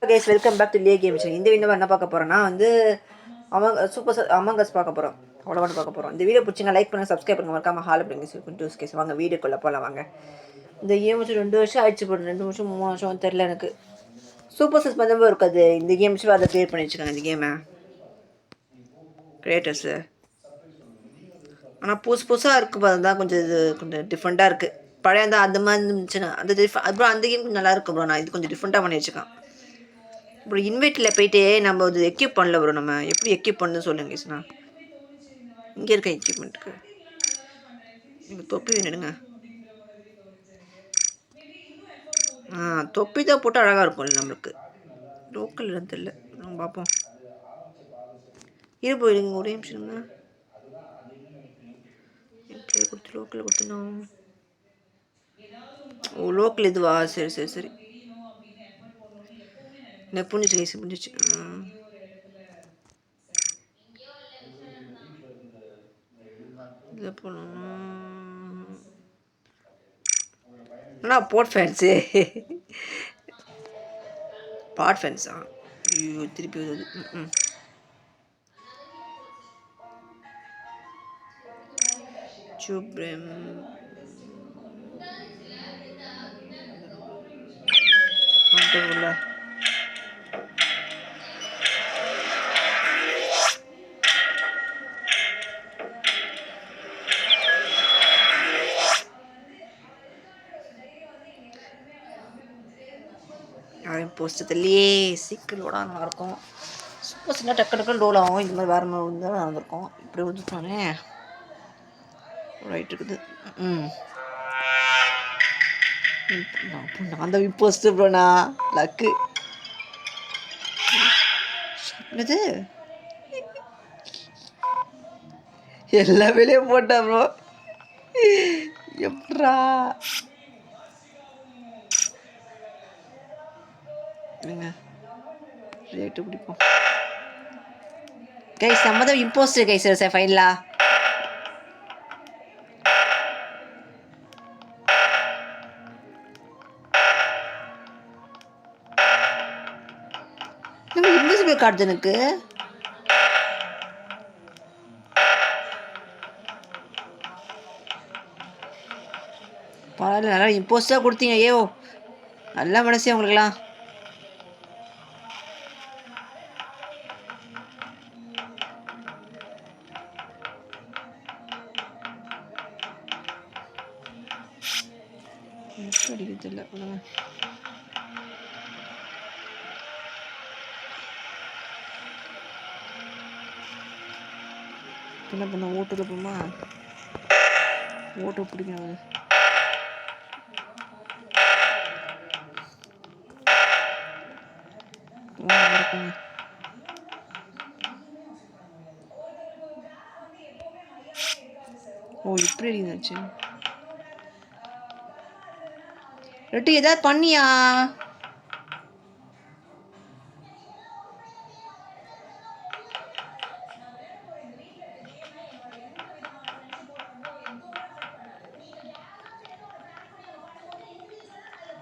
Guys welcome back to லே game channel. இந்த video என்ன பார்க்க போகிறோன்னா வந்து அமங்கஸ் பார்க்க போகிறோம். அவ்வளோவான பார்க்க போகிறோம். இந்த வீடியோ பிடிச்சிங்க லைக் பண்ணுங்கள், சப்ஸ்கிரைப் பண்ணுங்கள், மறக்காம ஹால் அப்படிங்க கேஸ் வாங்க வீடியோக்குள்ளே போகலாம் வாங்க. இந்த கேம் வச்சு 2 வருஷம் ஆயிடுச்சு போட்டு 2 வருஷம் 3 வருஷம் தெரில எனக்கு. சூப்பர் சஸ் பண்ணவே இருக்காது. இந்த கேம் வச்சு அதை க்ரியேட் பண்ணி வச்சுருக்காங்க இந்த கேமை கிரியேட்டர்ஸு. ஆனால் புதுசாக இருக்குது தான் கொஞ்சம் இது கொஞ்சம் டிஃப்ரெண்ட்டாக இருக்குது. பழைய அந்த மாதிரி இருந்துச்சுன்னா அப்புறம் அந்த கேம் கொஞ்சம் நல்லா இருக்கும் ப்ரோ. நான் இது கொஞ்சம் டிஃப்ரெண்ட்டாக பண்ணி வச்சுக்கேன். இப்போ இன்வைட்டில் போயிட்டு நம்ம அது எக்யூப் பண்ணல ப்ரோ. நம்ம எப்படி எக்யூப் பண்ணு சொல்லுங்க ஈஸ்னா. இங்கே இருக்க எக்யூப்மெண்ட்டுக்கு நீங்கள் தொப்பி வேணுங்க. தொப்பி தான் போட்டு அழகாக இருக்கும்ல நம்மளுக்கு. லோக்கல் இடம் தெரியல, நம்ம பார்ப்போம். இரு போயிடுங்க ஒரே நிமிஷம்ங்க. கொடுத்து லோக்கலில் கொடுத்துனோம். ஓ லோக்கல் இதுவா? சரி சரி சரி. நான் புரிஞ்சிச்சு கைஸ் புரிஞ்சிச்சு. இதில் போகணும்னா அண்ணா போட் ஃபேன்ஸு பாட் ஃபேன்ஸா? ஐயோ திருப்பி வருது. சுப்ரம் வந்துள்ள போஸ்டத்துலேயே சீக்கிரத்தோட நல்லாயிருக்கும். சூப்பர் சின்ன டக்கு டக்குன்னு ரோல் ஆகும். இந்த மாதிரி வேறு மாதிரி இருந்தால் நடந்திருக்கும். இப்படி வந்துட்டானே ரைட் இருக்குது. நான் தான் போஸ்ட் ப்ரோண்ணா லக்கு. என்னது எல்லா வேலையும் போட்டேன் ப்ரோ. எப்படா ரேட்டு பிடிப்போம் கைஸ். நம்ம தான் இம்போஸ்டர் கைஸ் சார் ஃபைனலா. நம்ம இன்விசிபிள் கார்டு எனக்கு பரவாயில்ல. நல்லா இம்போஸ்டாக கொடுத்தீங்க. ஐயோ நல்ல மனசே உங்களுக்குலாம். அடிக்கிறது இல்லை என்ன பண்ண. ஓட்டு போமா ஓட்டு பிடிக்கும். ஓ இப்படி இருந்துச்சு. ரெட்டு ஏதாவது பண்ணியா?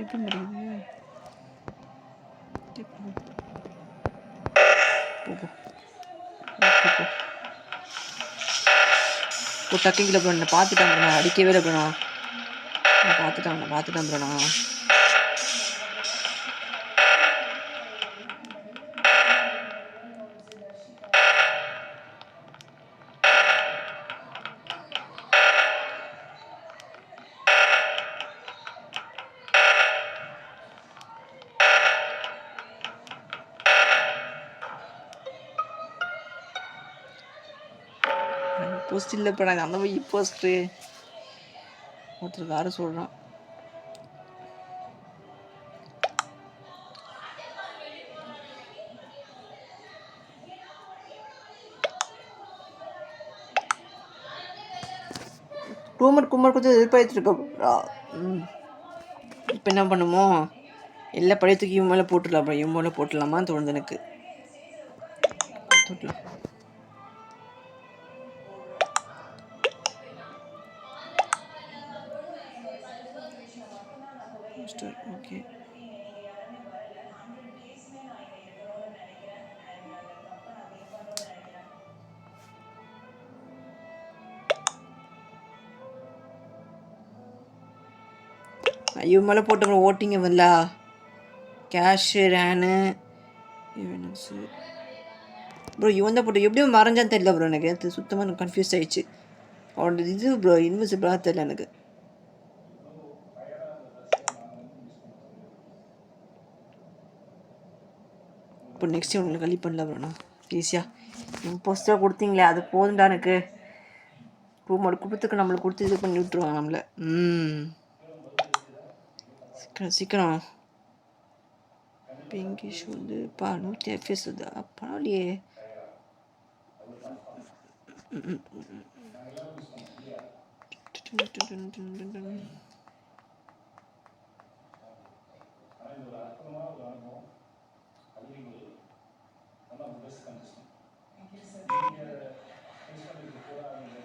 எப்படி முடியுது? ஒரு டக்கிங்கில் ப்ரோ நான் பார்த்துட்டேன் ப்ரோ. நான் அடிக்கவே இல்லை ப்ரோ. நான் பார்த்துட்டேன் ப்ரோ. நான் போஸ்ட் இல்லை இப்போ. நான் அந்த மாதிரி போஸ்ட்டு ஒருத்தருக்கு யாரும் சொல்கிறான். ரூமர் கும்மர் கொடுத்து எதிர்பார்த்துருக்கா. இப்போ என்ன பண்ணுமோ எல்லா பழையத்துக்கு இவன் மேலே போட்டுடலாம். அப்புறம் இவன் மேலே போட்டுடலாமான்னு தோணுது எனக்கு. போட்டுடலாம். ஓகே ஐயோ மேலே போட்டு ப்ரோ ஓட்டிங்க வரலா கேஷு ரேனு ப்ரோ இவன் தான் போட்டு எப்படியும் மறைஞ்சான்னு தெரியல ப்ரோ எனக்கு சுத்தமாக எனக்கு கன்ஃபியூஸ் ஆகிடுச்சு அவனோட இது ப்ரோ இன்விசிபிளாக தெரியல எனக்கு இப்போ நெக்ஸ்ட் உங்களுக்கு கலி பண்ணல ப்ரோண்ணா ஈஸியாக இம்போஸ்டாக கொடுத்தீங்களே அது போதுண்டா எனக்கு ரூமோட கொடுத்துக்கு நம்மளுக்கு கொடுத்து இது பண்ணி விட்ருவாங்க நம்மளை சீக்கிரம் சீக்கிரம் பிங்கிஷ் வந்து 100 எஃப்எஸ் வருதா பரவாயில்லையே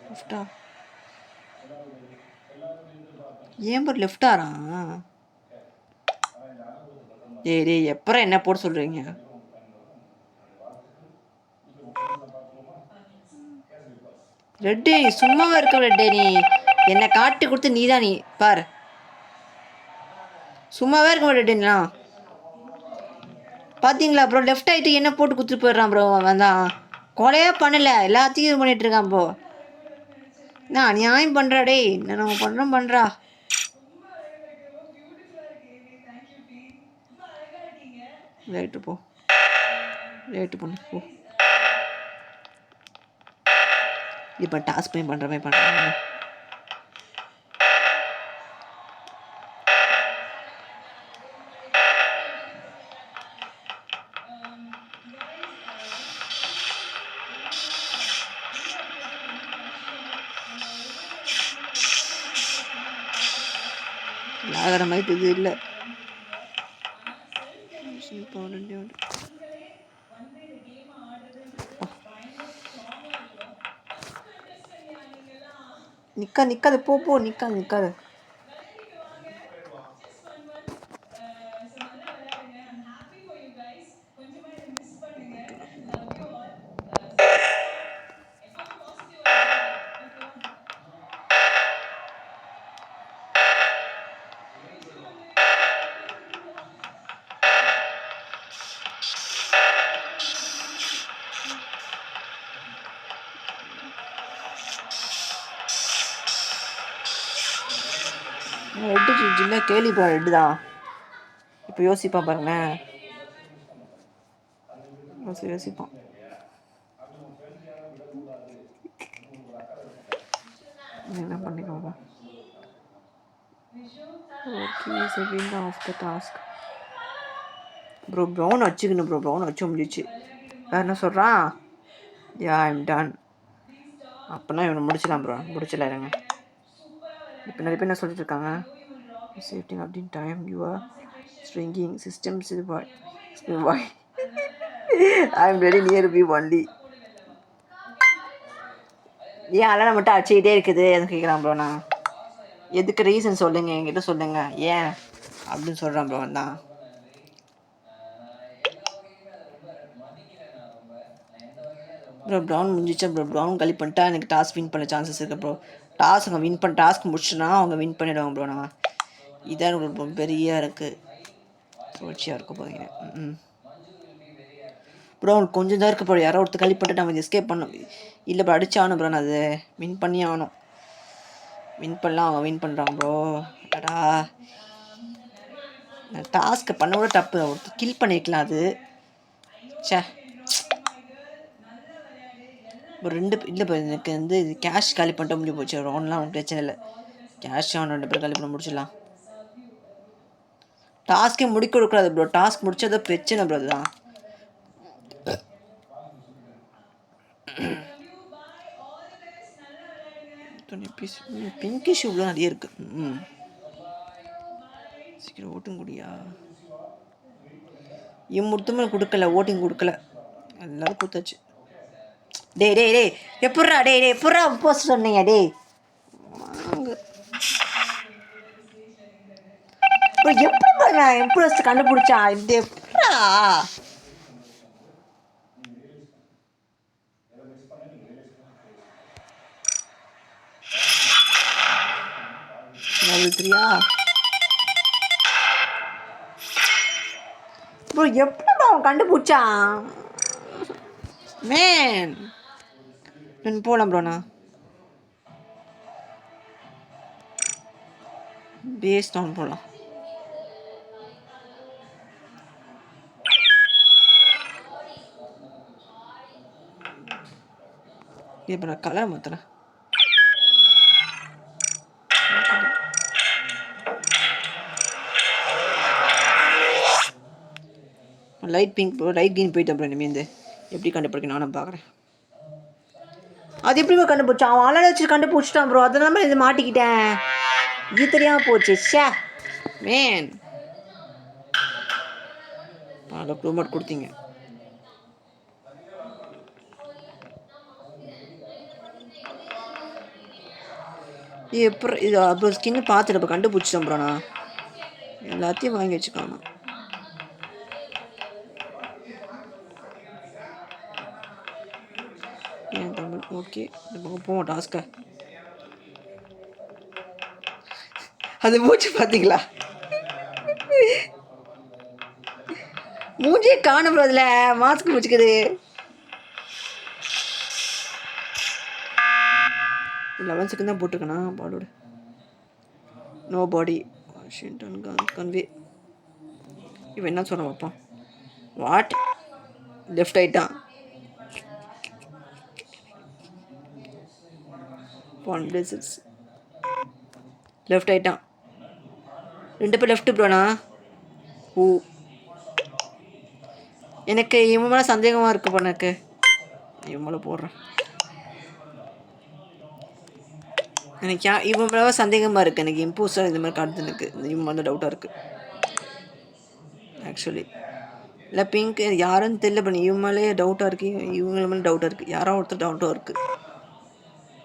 லெஃப்டா ஏன் பர் லெஃப்டாரா டேய் எப்பறம் என்ன போட சொல்கிறீங்க ரெட்டு சும்மாவே இருக்க ரெட்டே நீ என்னை காட்டி கொடுத்து நீ தான் நீ பாரு சும்மாவே இருக்க ரெட்டுங்களா பார்த்தீங்களா ப்ரோ லெஃப்ட் ஆகிட்டு என்ன போட்டு கொடுத்துட்டு போயிடுறான் ப்ரோ அவன் தான் கொலையே பண்ணலை எல்லாத்தையும் இது பண்ணிகிட்டு இருக்கான் ப்ரோ நான் நியாயம் பண்ணுறா டேய் நான் பண்ணுறா ரைட்டு போ ரைட்டு பண்ணு போ இப்போ டாஸ்க் போய் பண்ணுற மாதிரி பண்ணுறேன் ஆகிற மாதிரி இது இல்லை நிற்காது போ நிற்காது ரெட்டு ஜில்ல கேலி ப்ரோ ரெட்டு தான் இப்போ யோசிப்பான் பாருங்களேன் யோசிப்பான் என்ன பண்ணிக்கோங்க of the task bro brown வச்சுக்கணும் ப்ரோ ப்ரௌன் வச்சு முடிச்சு வேறு என்ன சொல்கிறான் யா ஐம் டன் அப்போனா இவனை முடிச்சிடலாம் ப்ரோ முடிச்சிடலாம் இருங்க இப்போ நிறைய பேர் என்ன சொல்லிட்டு இருக்காங்க சேஃப்டி அப்படின்னு டைம் யூஆர் ஸ்ட்ரிங்கிங் சிஸ்டம்ஸ் இது boy I am very near B only ஏன் அலனை மட்டும் அடிச்சுக்கிட்டே இருக்குது எதுவும் கேட்குறான் ப்ரோ நான் எதுக்கு ரீசன் சொல்லுங்கள் என்கிட்ட சொல்லுங்கள் ஏன் அப்படின்னு சொல்கிறான் ப்ரோ தான் ப்ரோ ப்ரௌன் முடிஞ்சிச்சா ப்ரோ ப்ரௌன் கலி பண்ணிட்டா எனக்கு டாஸ்க் வின் பண்ண சான்சஸ் இருக்குது ப்ரோ டாஸ்க் முடிச்சுனா அவங்க வின் பண்ணிவிடுவாங்க ப்ரோ நான் இதான் ரொம்ப பெரிய இருக்குது சுழற்சியாக இருக்கும் போகிறீங்க ப்ரோ அவனுக்கு கொஞ்சம் தான் இருக்குது ப்ரோ யாரோ ஒருத்தர் கலி பண்ணிட்டு நம்ம எஸ்கேப் பண்ணணும் இல்லை ப்ரோ அடிச்சாகணும் ப்ரோ நான் அது வின் பண்ணி ஆகணும் வின் பண்ணலாம் அவங்க வின் பண்ணுறாங்க ப்ரோ அடா டாஸ்க்கை பண்ண கூட தப்பு ஒருத்தர் கில் பண்ணிக்கலாம் அது சே ஒரு ரெண்டு இல்லை இப்போ எனக்கு வந்து இது கேஷ் காலி பண்ணிட்டு முடிஞ்சு போச்சு ரவுண்ட்லாம் ஒன்றும் பிரச்சனை இல்லை கேஷ் அவன் 2 பேர் காலி பண்ண முடிச்சிடலாம் டாஸ்க்கே முடிக்க கொடுக்கூடாது ப்ரோ டாஸ்க் முடிச்சது பிரச்சனை ப்ரோ அதுதான் பிங்கி ஷூவில் நிறைய இருக்குது சீக்கிரம் ஓட்டும் கூடியா மொத்தமே கொடுக்கல ஓட்டிங் கொடுக்கல எல்லோரும் கொடுத்தாச்சு டே எப்பட்றா எப்பட்றா போஸ்ட் சொன்னீங்க டே எப்படி நான் எம்ப்ரஸ் கண்டுபிடிச்சா இது எப்படா லெவல் 3 ப்ரோ எப்படி ப்ரோ அவன் கண்டுபிடிச்சான் மேன்? நான் போகலாம் ப்ரோண்ணா. பேஸ் டவுன் போகலாம். இப்போ நான் கலர் மாற்றுறேன். Light pink bro, light green போயிட்டேன் ப்ரோ. இனிமேல் எப்படி கண்டுபிடிக்க நானும் பார்க்குறேன். அது எப்படி கண்டுபிடிச்சான்? அவன் அலர்ட் வச்சு கண்டுபிடிச்சிட்டான் ப்ரோ. அதெல்லாம் இது மாட்டிக்கிட்டேன். இது தெரியாமல் போச்சு. ஷே மேன், அதில் ப்ரோமோட் கொடுத்தீங்க. எப்படி இது அப்புறம் ஸ்கின்னு பார்த்துட்டு இப்போ கண்டுபிடிச்சிட்டேன் ப்ரோ. நான் எல்லாத்தையும் வாங்கி வச்சுக்காம ஏன் தமிழ் ஓகே. இப்போ போவோம் டாஸ்க்கை. அது மூச்சு பார்த்தீங்களா? மூஞ்சியே காணும் ப்ரோ. அதில் மாஸ்க் வச்சுக்குது. 11 செகண்ட் தான் போட்டிருக்கேண்ணா. பாடோட நோ பாடி வாஷிங்டன் கன்வே. இவன் என்ன சொல்ல வைப்பான்? வாட் லெஃப்ட் ஆயிட்டான். லெஃப்ட் ஆயிட்டான். 2 பேர் லெஃப்ட் ப்ரோண்ணா. ஓ, எனக்கு இவன் மேலே சந்தேகமாக இருக்கு ப்ரோ. எனக்கு இவன் மேலே போடுறேன். எனக்கு இவன் மேலே சந்தேகமாக இருக்குது. எனக்கு இம்போஸ்டர் இந்த மாதிரி காட்டுது. எனக்கு இவன் மேலே டவுட்டாக இருக்குது ஆக்சுவலி. இல்லை பிங்க் யாருன்னு தெரியல பண்ணி இவன் மேலே டவுட்டாக இருக்குது. இவங்க மேலே டவுட்டாக இருக்குது. யாரோ ஒருத்தர் டவுட்டாக இருக்குது.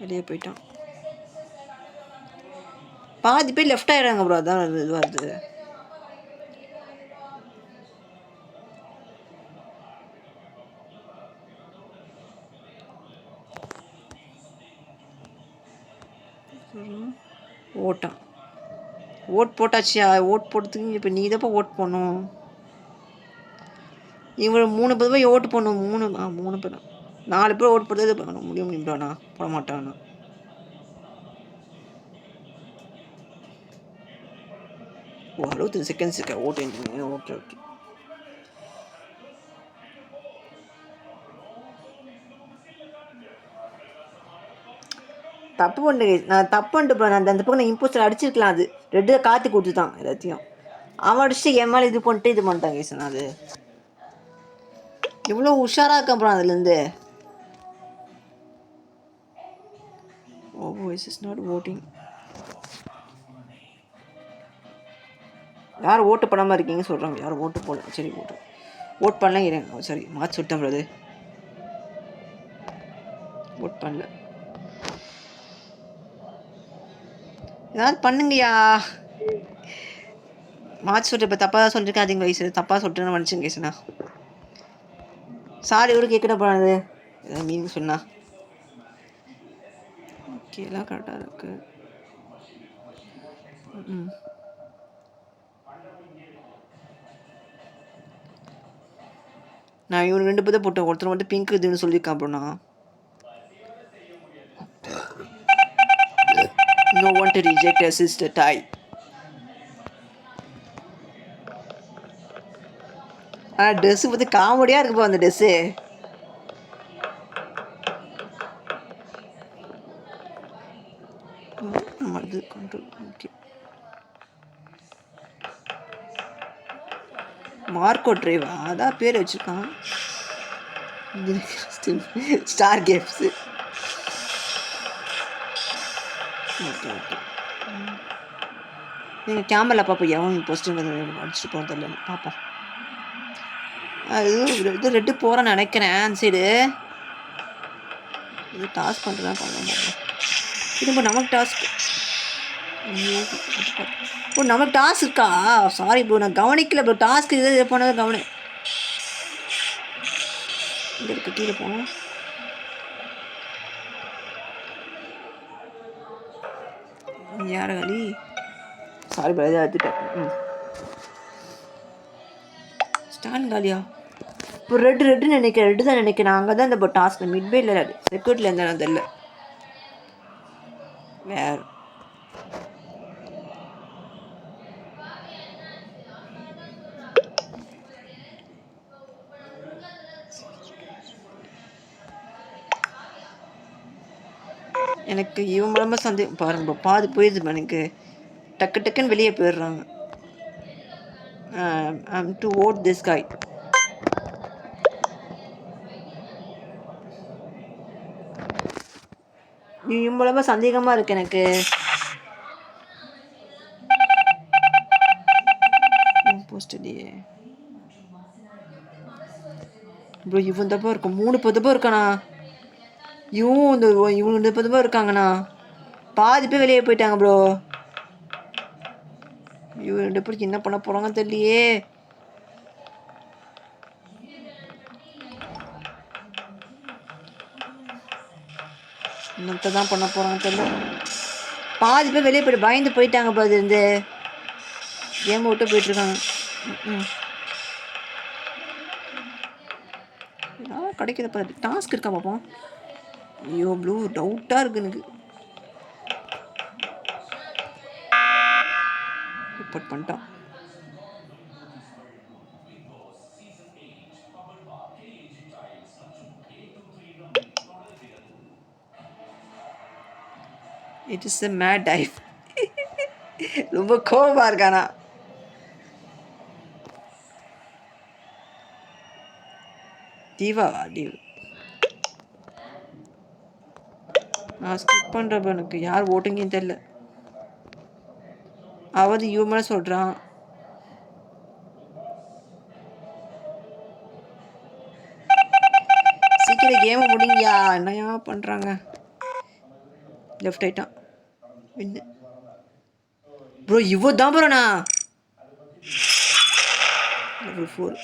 வெளியே போயிட்டான். பாதி பேர் லெஃப்ட் ஆகிடுறாங்க ப்ரோ. அதான் இது வருது. ஓட்டான். ஓட் போட்டாச்சியா? ஓட் போட்டதுக்கு இப்போ நீ தான் ஓட் போடணும். இவங்க 3 பேர் போய் ஓட்டு போடணும். 3 பேர் 4 பேர் ஓட்டு போடுறது பண்ண முடியும்டா. போட மாட்டானா? ஓ 65 செகண்ட்ஸ் இருக்கா ஓட்டு. Okay okay. தப்பு பண்ணு. நான் தப்பு பண்ணிட்டு போகிறேன். அந்த பக்கம் நான் இம்போஸ்டர் அடிச்சிருக்கலாம். அது ரெட்டாக காற்று கொடுத்துட்டான் எல்லாத்தையும். அவன் அடிச்சுட்டு என் மேலே இது பண்ணிட்டு இது பண்ணிட்டான் கேசன். அது எவ்வளோ உஷாராக இருக்கான் அப்புறம் அதுலேருந்து. ஓ வாய்ஸ் இஸ் நாட் ஓட்டிங். யார் ஓட்டு பண்ணாமல் இருக்கீங்க சொல்கிறாங்க. யாரும் ஓட்டு போடல. சரி ஓட் பண்ணலாம். இருங்க. சரி மாற்றி விட்டேன் ப்ரோ. அது ஓட் பண்ணல. ஏதாவது பண்ணுங்கய்யா. மாற்றி சொல்லிட்டு இப்போ தப்பாக தான் சொல்லியிருக்கேன். அதிக வயசு தப்பாக சொல்லிட்டு மன்னிச்சுங்க கேசுண்ணா. சாரி இவரு கேட்குற போனது ஏதாவது மீனிங் சொன்னா. ஓகே எல்லாம் கரெக்டாக இருக்கு. நான் இவனுக்கு 2 பேர் போட்டேன். ஒருத்தர் மட்டும் பிங்க் இதுன்னு சொல்லியிருக்கான் அப்புறம் நான் no one to reject assist a tie. Dress பார்த்து காமெடியாக இருக்குப்பா அந்த ட்ரெஸ்ஸு. அது கண்ட்ரோல் ஓகே. மார்க்கோ ட்ரைவா அதான் பேர் வச்சுருக்கான். Star games. Okay okay. நீங்கள் கேமரா பார்ப்போம். எவன் போஸ்டிங் அடிச்சுட்டு போகிறது இல்லைன்னு பார்ப்போம். அது இது ரெட்டு போகிறேன்னு நினைக்கிறேன். அந்த சைடு இது டாஸ்க் பண்ணுறதான் பண்ண மாட்டேன். திரும்ப நமக்கு டாஸ்க். ஓ நமக்கு டாஸ்க் இருக்கா? சாரி ப்ரோ நான் கவனிக்கல ப்ரோ. டாஸ்க் இது போனது கவனி. இங்கே இருக்க கீழே போனோம். யார களி? சாரி ப்ரோ இதை எடுத்துட்டேன். ஸ்டாலின் காலியா? இப்போ ரெட்டுன்னு நினைக்கிறேன். ரெட்டு தான் நினைக்கிறேன். அங்கே தான் இந்த டாஸ்க் மிட்வேல செக்யூரிட்டியில் இருந்தாலும் தெரியல. வேறு எனக்கு இவன் மூலமாக சந்தேகம் பாருங்க பாதி போயிடுது எனக்கு. டக்குன்னு வெளியே போயிடுறாங்க. டு ஓட் திஸ் காய். இவன் மூலமாக சந்தேகமாக இருக்கு எனக்கு. போஸ்ட் இல்லையே ப்ரோ. இவன் தப்பா இருக்கும். 3 பதப்பா இருக்கானா? இவன் 30 இருக்காங்கண்ணா. பாதி பேர் வெளியே போயிட்டாங்க ப்ரோ. இவன் 2 பேருக்கு என்ன பண்ண போறாங்கன்னு தெரியலையே. என்னத்தை தான் பண்ண போறாங்கன்னு தெரியல. பாதி பேர் வெளியே போயிட்டு பயந்து போயிட்டாங்க ப்ரோ. அது இருந்து கேம் விட்டு போயிட்டு இருக்காங்க. கிடைக்கிற பாரு. டாஸ்க் இருக்கா பார்ப்போம். ஐயோ ப்ளூ டவுட்டாக இருக்கு எனக்கு. ரிப்போர்ட் பண்ணிட்டான். It is a mad dive. ரொம்ப கோபமாக இருக்கானா? தீவாவா? டீவ் நான் ஸ்கிப் பண்ணுறப்ப எனக்கு யார் ஓட்டுங்கன்னு தெரில. அவது இவன் சொல்கிறான். சீக்கிரம் கேமை முடிங்கயா. என்னையா பண்ணுறாங்க? லெஃப்ட் ஆயிட்டான் ப்ரோ. இவ்வளோ தான் ப்ரோண்ணா. லெவல் 4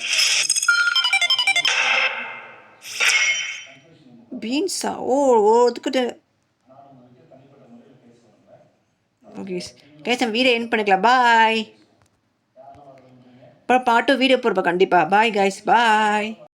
பீன்ஸா? ஒத்துக்கிட்டு. ஓகே கேஸ் வீடியோ எண்ட் பண்ணிக்கலாம். பாய். அப்புறம் பாட்டு வீடியோ போடுப்பா கண்டிப்பாக. Bye guys. பாய்.